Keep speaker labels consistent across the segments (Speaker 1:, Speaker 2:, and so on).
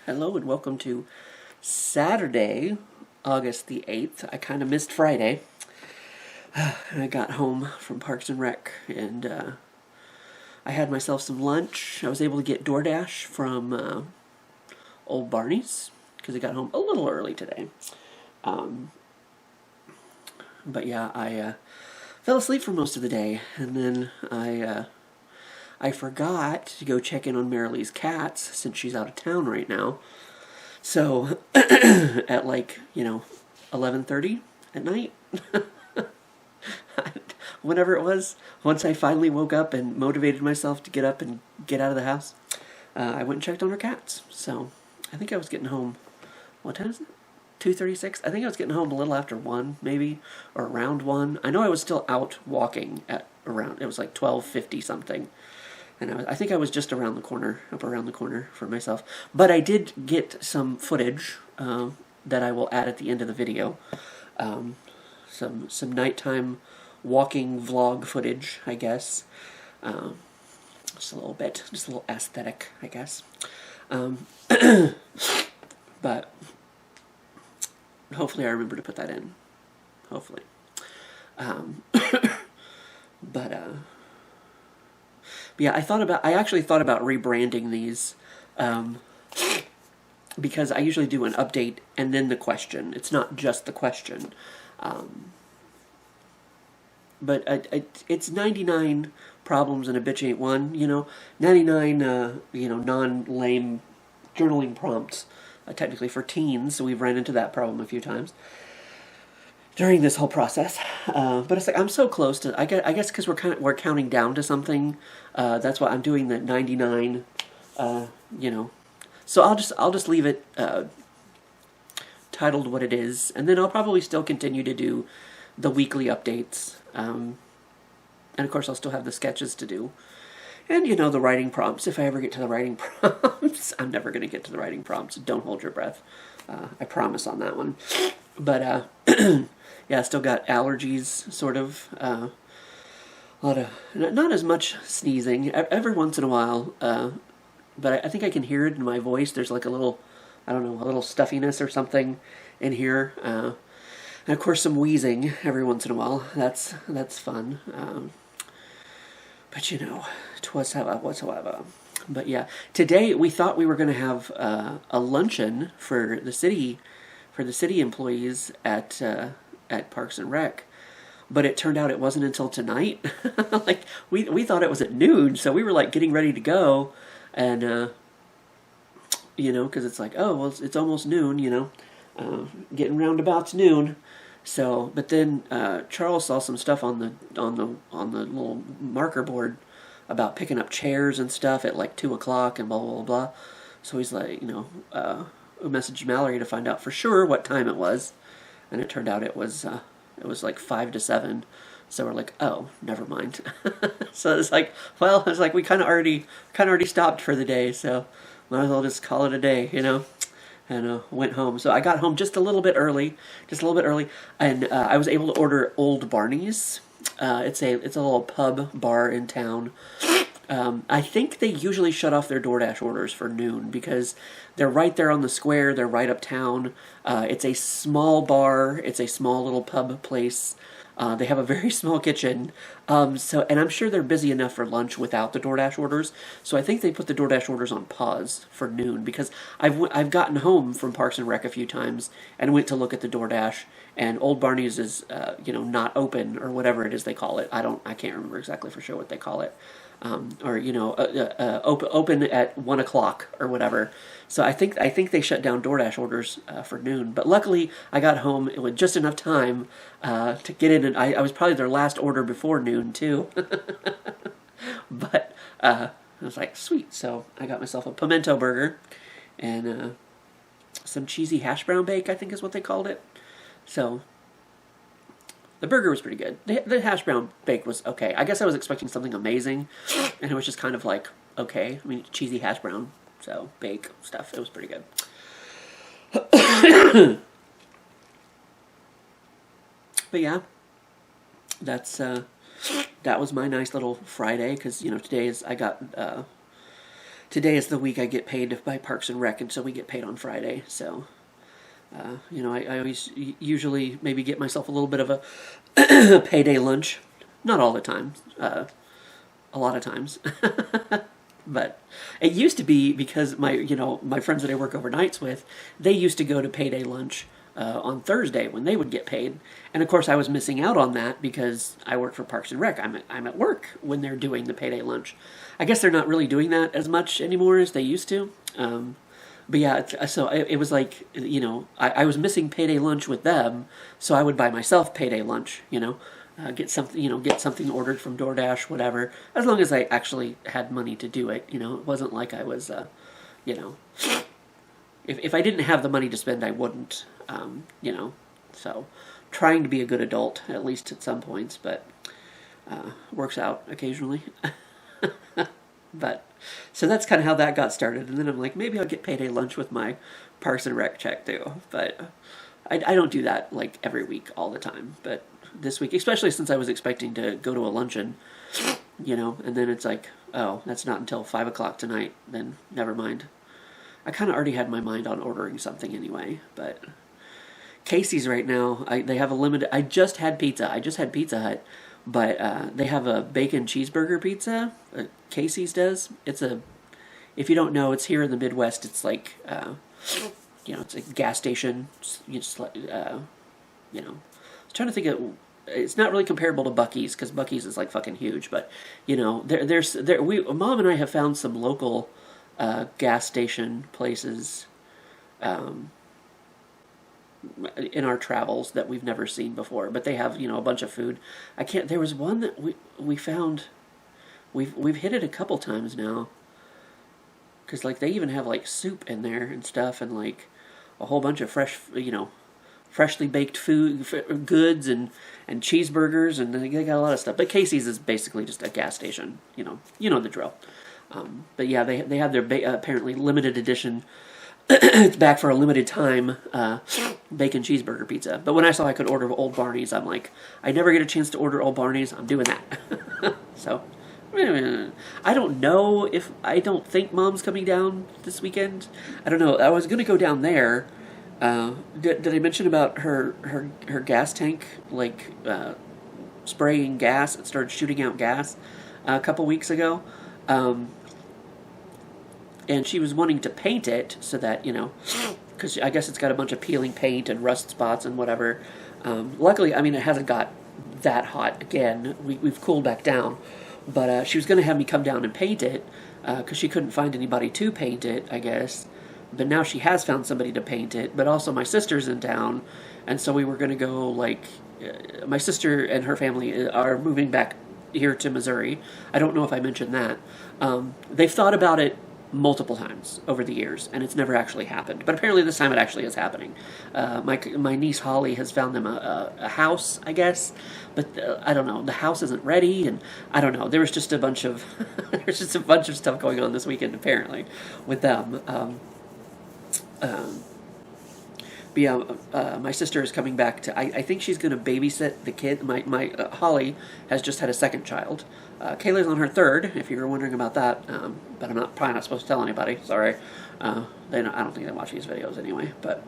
Speaker 1: Hello and welcome to Saturday, August the 8th. I kind of missed Friday. I got home from Parks and Rec and I had myself some lunch. I was able to get DoorDash from Old Barney's because I got home a little early today. But yeah, I fell asleep for most of the day, and then I forgot to go check in on Marilee's cats since she's out of town right now. So at 11:30 at night, whenever it was, once I finally woke up and motivated myself to get up and get out of the house, I went and checked on her cats. So I think I was getting home. What time is it? 2:36. I think I was getting home a little after 1, maybe, or around 1. I know I was still out walking at around. It was like 12:50 something. And I think I was just around the corner, up around the corner for myself. But I did get some footage that I will add at the end of the video. Some nighttime walking vlog footage, I guess. Just a little bit, just a little aesthetic, I guess. But hopefully I remember to put that in. Hopefully. But yeah, I actually thought about rebranding these, because I usually do an update and then the question. It's not just the question. But it's 99 problems and a bitch ain't one, 99, non-lame journaling prompts, technically for teens, so we've ran into that problem a few times during this whole process. But it's like I'm so close to. I guess because we're counting down to something. That's why I'm doing the 99. So I'll just leave it titled what it is, and then I'll probably still continue to do the weekly updates. And of course I'll still have the sketches to do, and the writing prompts. If I ever get to the writing prompts, I'm never going to get to the writing prompts. Don't hold your breath. I promise on that one. But yeah, I still got allergies, sort of. A lot of, not as much sneezing, every once in a while, but I think I can hear it in my voice. There's like a little, I don't know, a little stuffiness or something in here. And of course some wheezing every once in a while. That's fun. But 'twas whatsoever. But yeah, today we thought we were going to have a luncheon for the city employees at Parks and Rec, but it turned out it wasn't until tonight. Like we thought it was at noon, so we were like getting ready to go, and because it's like, oh well, it's almost noon, getting roundabouts noon. So, but then Charles saw some stuff on the little marker board about picking up chairs and stuff at like 2:00 and blah blah blah blah. So he's like, we messaged Mallory to find out for sure what time it was, and it turned out it was like 5 to 7. So we're like, oh, never mind. So it's like, well, it's like we kind of already stopped for the day, so might as well just call it a day, and went home. So I got home just a little bit early, and I was able to order Old Barney's. It's a little pub bar in town. I think they usually shut off their DoorDash orders for noon because they're right there on the square. They're right uptown. It's a small bar. It's a small little pub place. They have a very small kitchen. And I'm sure they're busy enough for lunch without the DoorDash orders. So I think they put the DoorDash orders on pause for noon because I've gotten home from Parks and Rec a few times and went to look at the DoorDash, and Old Barney's is not open or whatever it is they call it. I can't remember exactly for sure what they call it. Open at 1:00 or whatever. So I think they shut down DoorDash orders for noon. But luckily, I got home with just enough time to get in, and I was probably their last order before noon too. But I was like, sweet. So I got myself a pimento burger and some cheesy hash brown bake, I think is what they called it. So the burger was pretty good. The hash brown bake was okay. I guess I was expecting something amazing, and it was just kind of like, okay. I mean, cheesy hash brown, so bake stuff. It was pretty good. But yeah, that was my nice little Friday, because today is I got today is the week I get paid by Parks and Rec, and so we get paid on Friday. So, I always usually maybe get myself a little bit of a payday lunch. Not all the time, a lot of times. But it used to be because my friends that I work overnights with, they used to go to payday lunch on Thursday when they would get paid, and of course I was missing out on that because I work for Parks and Rec. I'm at work when they're doing the payday lunch. I guess they're not really doing that as much anymore as they used to. But yeah, so it was like, I was missing payday lunch with them, so I would buy myself payday lunch. Get something ordered from DoorDash, whatever. As long as I actually had money to do it, it wasn't like I was, if I didn't have the money to spend, I wouldn't, So, trying to be a good adult, at least at some points, but works out occasionally. But, so that's kind of how that got started, and then I'm like, maybe I'll get payday lunch with my Parks and Rec check too, but I don't do that like every week all the time, but this week, especially since I was expecting to go to a luncheon, and then it's like, oh, that's not until 5 o'clock tonight, then never mind. I kind of already had my mind on ordering something anyway, but Casey's right now, they have a limited, I just had Pizza Hut, but they have a bacon cheeseburger pizza, Casey's does. If you don't know, it's here in the Midwest, it's like, it's a gas station, I was trying to think of, it's not really comparable to Buc-ee's, because Buc-ee's is like fucking huge, but, Mom and I have found some local gas station places in our travels that we've never seen before, but they have, a bunch of food. There was one that we found, we've hit it a couple times now, because, like, they even have, like, soup in there and stuff, and, like, a whole bunch of freshly baked food, goods, and cheeseburgers, and they got a lot of stuff. But Casey's is basically just a gas station, you know the drill. But yeah, they have their apparently limited edition, it's back for a limited time, bacon cheeseburger pizza. But when I saw I could order Old Barney's, I'm like, I never get a chance to order Old Barney's, I'm doing that. So, I don't think Mom's coming down this weekend. I don't know, I was going to go down there. Did I mention about her gas tank, like, spraying gas? It started shooting out gas a couple weeks ago. And she was wanting to paint it so that, because I guess it's got a bunch of peeling paint and rust spots and whatever. Luckily, it hasn't got that hot again. We've cooled back down. But she was going to have me come down and paint it, because she couldn't find anybody to paint it, I guess. But now she has found somebody to paint it, but also my sister's in town, and so we were going to go, my sister and her family are moving back here to Missouri. I don't know if I mentioned that. They've thought about it multiple times over the years, and it's never actually happened. But apparently this time it actually is happening. My niece Holly has found them a house, I guess, but I don't know. The house isn't ready, and I don't know. There was just a bunch of stuff going on this weekend apparently with them. But yeah, my sister is coming back to. I think she's going to babysit the kid. My Holly has just had a second child. Kayla's on her third, if you were wondering about that. But I'm probably not supposed to tell anybody. Sorry. I don't think they watch these videos anyway. But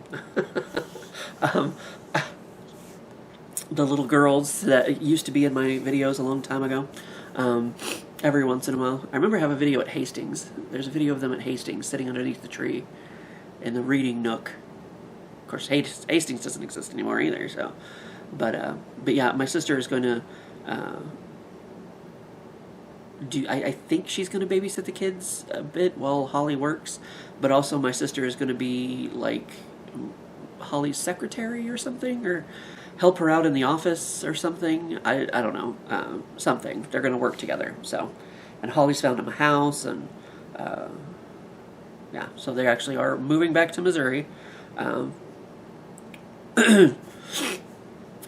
Speaker 1: the little girls that used to be in my videos a long time ago. Every once in a while, I remember I have a video at Hastings. There's a video of them at Hastings sitting underneath the tree in the reading nook. Of course, Hastings doesn't exist anymore either. So, but yeah, my sister is going to I think she's going to babysit the kids a bit while Holly works, but also my sister is going to be like Holly's secretary or something, or help her out in the office or something. I don't know, something. They're going to work together. So, and Holly's found him a house, and yeah, so they actually are moving back to Missouri. I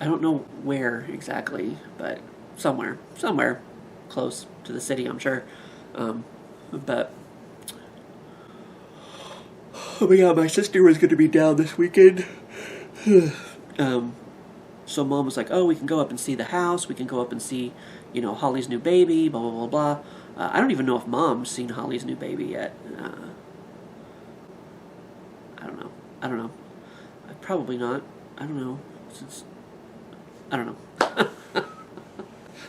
Speaker 1: don't know where exactly, but somewhere close to the city, I'm sure. But yeah, my sister was going to be down this weekend. So Mom was like, oh, we can go up and see the house. We can go up and see, Holly's new baby, blah, blah, blah, I don't even know if Mom's seen Holly's new baby yet. I don't know. I don't know. Probably not. I don't know. Since I don't know.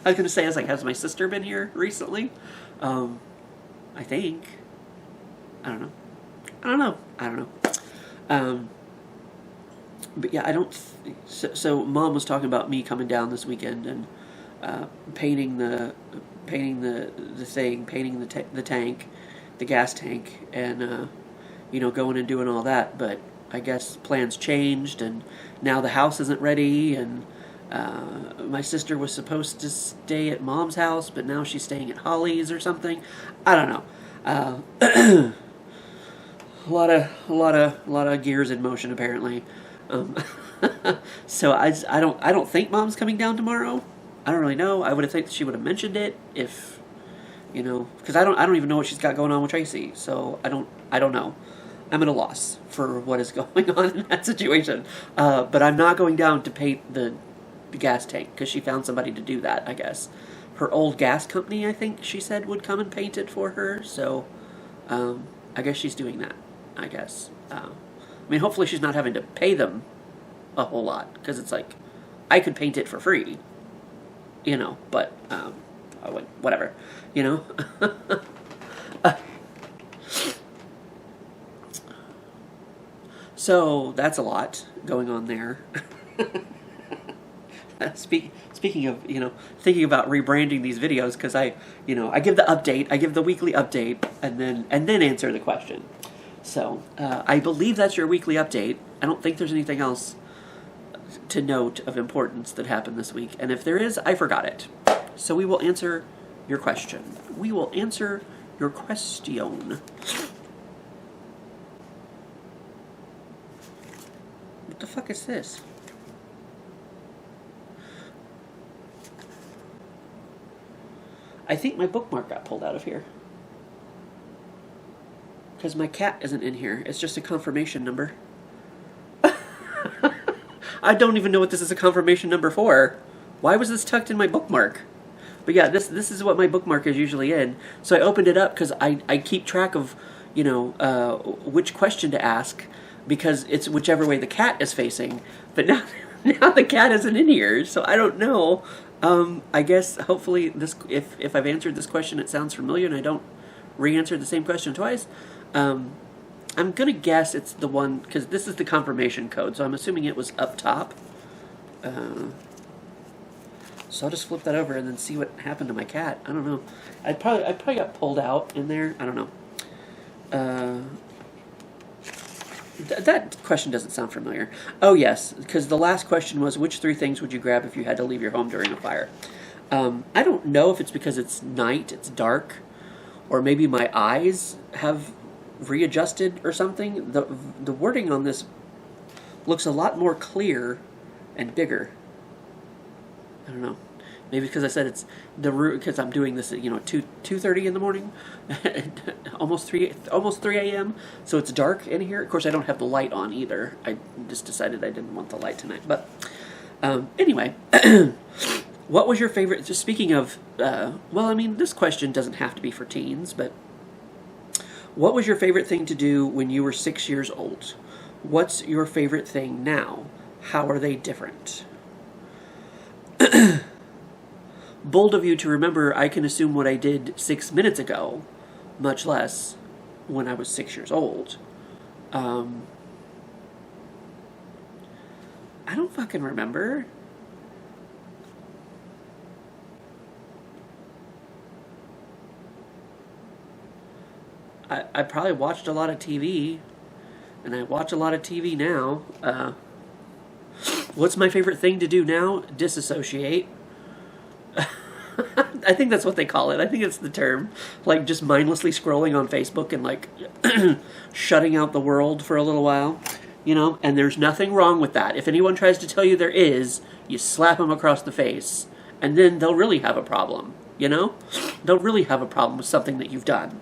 Speaker 1: I was gonna say, I was like, has my sister been here recently? I think. I don't know. I don't know. I don't know. But yeah, I don't. So Mom was talking about me coming down this weekend and painting the thing, painting the tank, the gas tank, and you know, going and doing all that. But I guess plans changed, and now the house isn't ready, and my sister was supposed to stay at Mom's house, but now she's staying at Holly's or something. I don't know. A lot of gears in motion apparently. So I don't think Mom's coming down tomorrow. I don't really know. I would have thought she would have mentioned it if, you know, because I don't even know what she's got going on with Tracy. So I don't know. I'm at a loss for what is going on in that situation. But I'm not going down to paint the gas tank because she found somebody to do that, I guess. Her old gas company, I think she said, would come and paint it for her. So I guess she's doing that, I guess. I mean, hopefully she's not having to pay them a whole lot, because it's like, I could paint it for free, you know, but whatever, you know. So that's a lot going on there. Speaking of, you know, thinking about rebranding these videos, because I give the update, I give the weekly update, and then answer the question. So I believe that's your weekly update. I don't think there's anything else to note of importance that happened this week, and if there is, I forgot it. So we will answer your question. We will answer your question. What the fuck is this? I think my bookmark got pulled out of here. Because my cat isn't in here. It's just a confirmation number. I don't even know what this is a confirmation number for. Why was this tucked in my bookmark? But yeah, this is what my bookmark is usually in. So I opened it up because I keep track of, you know, which question to ask, because it's whichever way the cat is facing. But now the cat isn't in here, so I don't know. I guess hopefully this, if I've answered this question, it sounds familiar and I don't re-answer the same question twice. I'm gonna guess it's the one, because this is the confirmation code, so I'm assuming it was up top. So I'll just flip that over and then see what happened to my cat. I don't know. I probably got pulled out in there. I don't know. That question doesn't sound familiar. Oh yes, because the last question was, which 3 things would you grab if you had to leave your home during a fire? I don't know if it's because it's night, it's dark, or maybe my eyes have readjusted or something. The wording on this looks a lot more clear and bigger. I don't know. Maybe because I said it's the root, because I'm doing this at 2:30 in the morning, almost 3 a.m. So it's dark in here. Of course, I don't have the light on either. I just decided I didn't want the light tonight. But anyway, what was your favorite? Just speaking of, well, I mean, this question doesn't have to be for teens, but what was your favorite thing to do when you were 6 years old? What's your favorite thing now? How are they different? Bold of you to remember, I can assume what I did 6 minutes ago, much less when I was 6 years old. I don't fucking remember. I probably watched a lot of TV, and I watch a lot of TV now. What's my favorite thing to do now? Disassociate. I think that's what they call it. I think it's the term. Like, just mindlessly scrolling on Facebook and, like, shutting out the world for a little while. You know? And there's nothing wrong with that. If anyone tries to tell you there is, you slap them across the face. And then they'll really have a problem. You know? They'll really have a problem with something that you've done.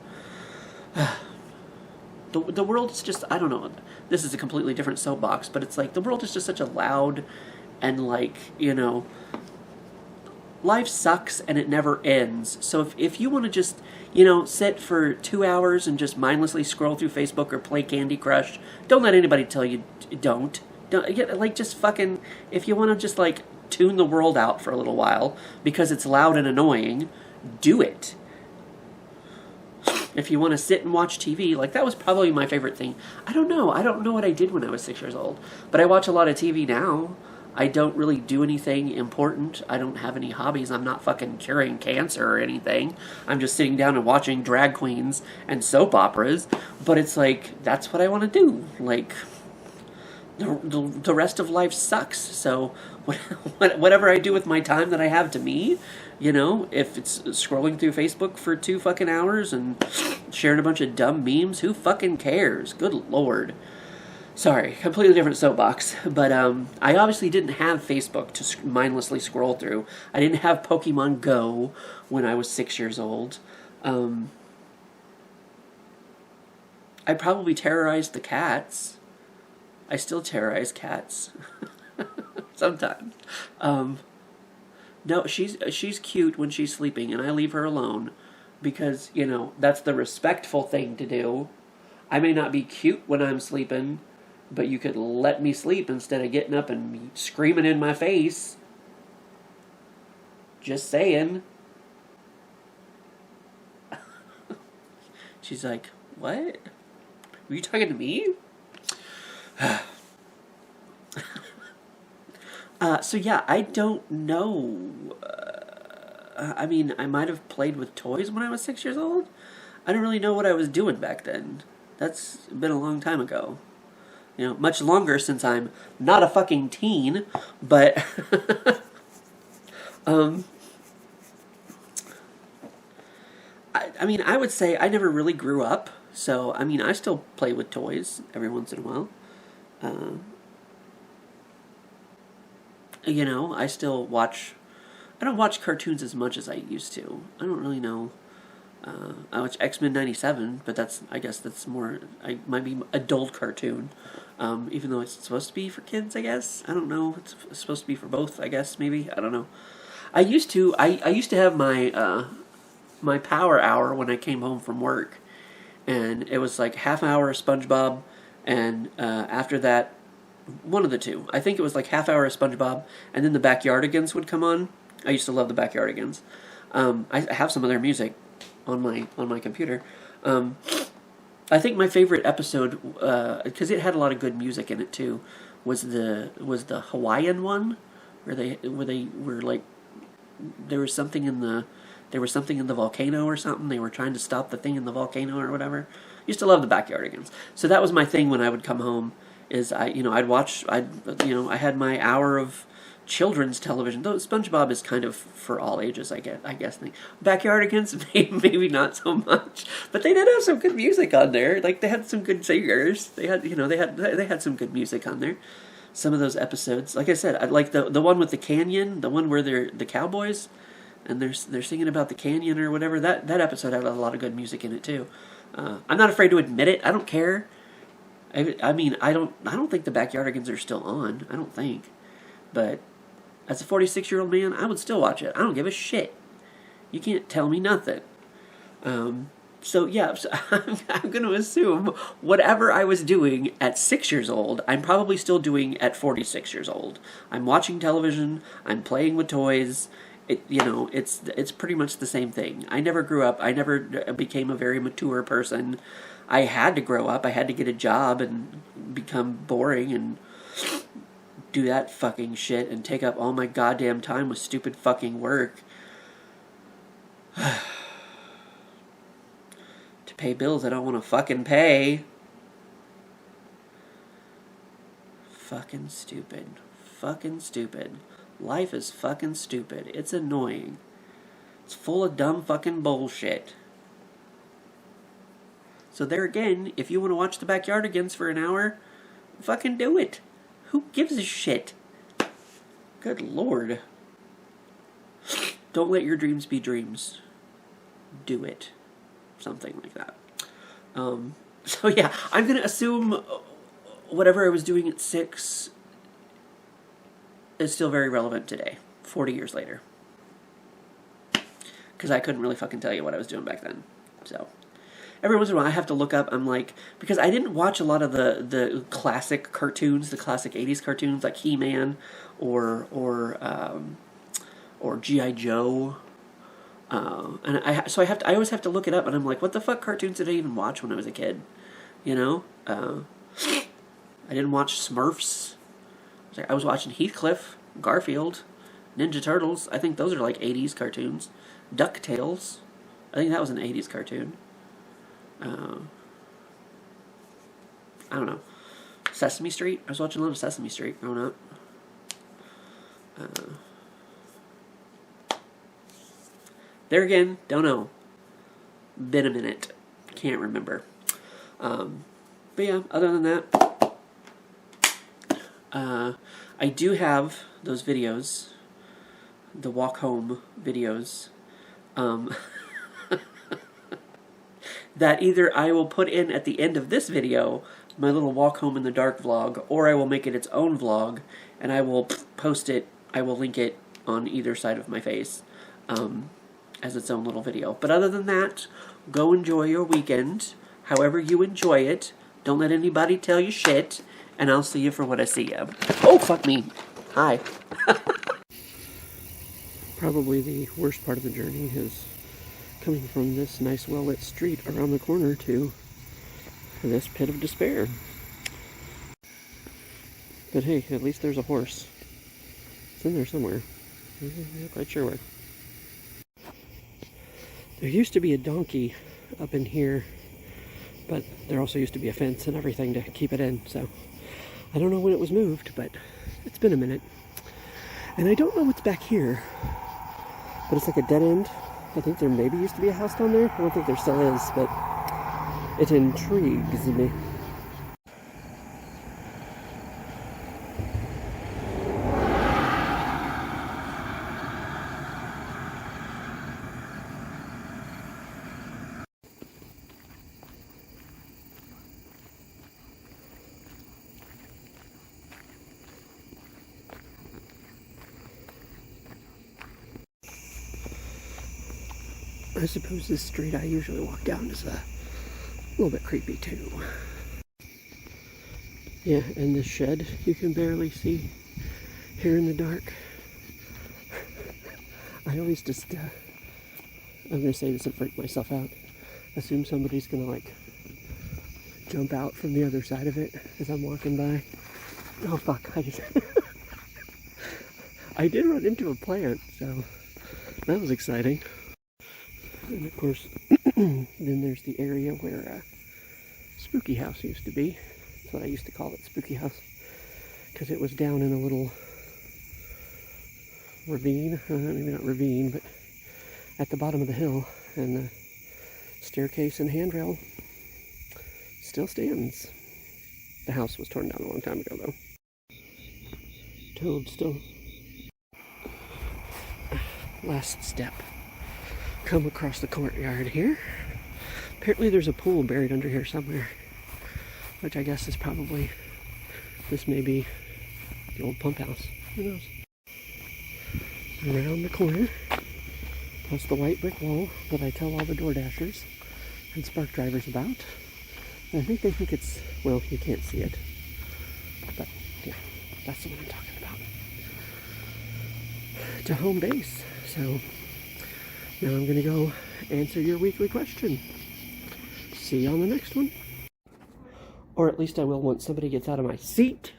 Speaker 1: The world is just, I don't know. This is a completely different soapbox, but it's like, the world is just such a loud and, like, you know, life sucks and it never ends. So if you want to just, sit for 2 hours and just mindlessly scroll through Facebook or play Candy Crush, don't let anybody tell you don't. Just fucking, if you want to just like tune the world out for a little while because it's loud and annoying, do it. If you want to sit and watch TV, like that was probably my favorite thing. I don't know what I did when I was 6 years old, but I watch a lot of TV now. I don't really do anything important. I don't have any hobbies. I'm not fucking curing cancer or anything. I'm just sitting down and watching drag queens and soap operas. But it's like, that's what I want to do. Like, the rest of life sucks. So whatever I do with my time that I have to me, if it's scrolling through Facebook for 2 fucking hours and sharing a bunch of dumb memes, who fucking cares? Good Lord. Sorry, completely different soapbox, but I obviously didn't have Facebook to mindlessly scroll through. I didn't have Pokemon Go when I was 6 years old. I probably terrorized the cats. I still terrorize cats. Sometimes. No, she's cute when she's sleeping, and I leave her alone because, that's the respectful thing to do. I may not be cute when I'm sleeping, but you could let me sleep instead of getting up and screaming in my face. Just saying. She's like, what? Were you talking to me? So yeah, I don't know. I mean, I might have played with toys when I was 6 years old. I don't really know what I was doing back then. That's been a long time ago. Much longer since I'm not a fucking teen, but I mean, I would say I never really grew up, so I mean, I still play with toys every once in a while. I still watch. I don't watch cartoons as much as I used to. I don't really know. I watch X-Men '97, but I guess that's more. I might be adult cartoon. Even though it's supposed to be for kids, I guess. I don't know. It's supposed to be for both, I guess, maybe. I don't know. I used to have my my power hour when I came home from work. And it was like half hour of SpongeBob, and after that, one of the two. I think it was like half hour of SpongeBob, and then the Backyardigans would come on. I used to love the Backyardigans. I have some of their music on my computer. I think my favorite episode, because it had a lot of good music in it too, was the Hawaiian one, where they were like, there was something in the volcano or something. They were trying to stop the thing in the volcano or whatever. I used to love the Backyardigans. So that was my thing when I would come home. I had my hour of children's television. Though SpongeBob is kind of for all ages, I guess. Backyardigans, maybe not so much, but they did have some good music on there. Like they had some good singers. They had some good music on there. Some of those episodes, like I said, I like the one with the canyon, the one where they're the cowboys, and they're singing about the canyon or whatever. That episode had a lot of good music in it too. I'm not afraid to admit it. I don't care. I mean, I don't think the Backyardigans are still on. I don't think, but as a 46-year-old man, I would still watch it. I don't give a shit. You can't tell me nothing. So yeah, I'm going to assume whatever I was doing at 6 years old, I'm probably still doing at 46 years old. I'm watching television. I'm playing with toys. It's pretty much the same thing. I never grew up. I never became a very mature person. I had to grow up. I had to get a job and become boring and do that fucking shit and take up all my goddamn time with stupid fucking work. To pay bills I don't want to fucking pay. Fucking stupid. Fucking stupid. Life is fucking stupid. It's annoying. It's full of dumb fucking bullshit. So there again, if you want to watch the Backyardigans for an hour, fucking do it. Who gives a shit? Good Lord. Don't let your dreams be dreams. Do it. Something like that. So yeah, I'm going to assume whatever I was doing at 6 is still very relevant today, 40 years later. because I couldn't really fucking tell you what I was doing back then. So every once in a while I have to look up, I'm like, because I didn't watch a lot of the classic cartoons, the classic 80s cartoons like He-Man or G.I. Joe. And I always have to look it up, and I'm like, what the fuck cartoons did I even watch when I was a kid? You know? I didn't watch Smurfs. I was watching Heathcliff, Garfield, Ninja Turtles. I think those are like 80s cartoons. DuckTales. I think that was an 80s cartoon. I don't know. Sesame Street. I was watching a lot of Sesame Street growing up. There again, don't know. Been a minute. Can't remember. But yeah, other than that, I do have those videos, the walk home videos, that either I will put in at the end of this video, my little walk home in the dark vlog, or I will make it its own vlog, and I will post it, I will link it on either side of my face, as its own little video. But other than that, go enjoy your weekend, however you enjoy it. Don't let anybody tell you shit, and I'll see you for what I see you. Oh, fuck me. Hi. Probably the worst part of the journey is coming from this nice well-lit street around the corner to this pit of despair. But hey, at least there's a horse. It's in there somewhere. I'm not quite sure where. There used to be a donkey up in here, but there also used to be a fence and everything to keep it in, so I don't know when it was moved, but it's been a minute. And I don't know what's back here, but it's like a dead end. I think there maybe used to be a house down there. I don't think there still is, but it intrigues me. I suppose this street I usually walk down is a little bit creepy too. Yeah, and this shed you can barely see here in the dark. I always just, I'm going to say this and freak myself out, assume somebody's going to like jump out from the other side of it as I'm walking by. Oh fuck, I did run into a plant, so that was exciting. And of course, then there's the area where Spooky House used to be. That's what I used to call it, Spooky House. Because it was down in a little ravine, maybe not ravine, but at the bottom of the hill. And the staircase and handrail still stands. The house was torn down a long time ago, though. Toad still. Last step. Come across the courtyard here. Apparently there's a pool buried under here somewhere, which I guess is probably, this may be the old pump house. Who knows? Around the corner, past the white brick wall that I tell all the door dashers and spark drivers about. And I think they think it's, well, you can't see it, but yeah, that's the one I'm talking about. To home base. So now I'm going to go answer your weekly question. See you on the next one. Or at least I will once somebody gets out of my seat.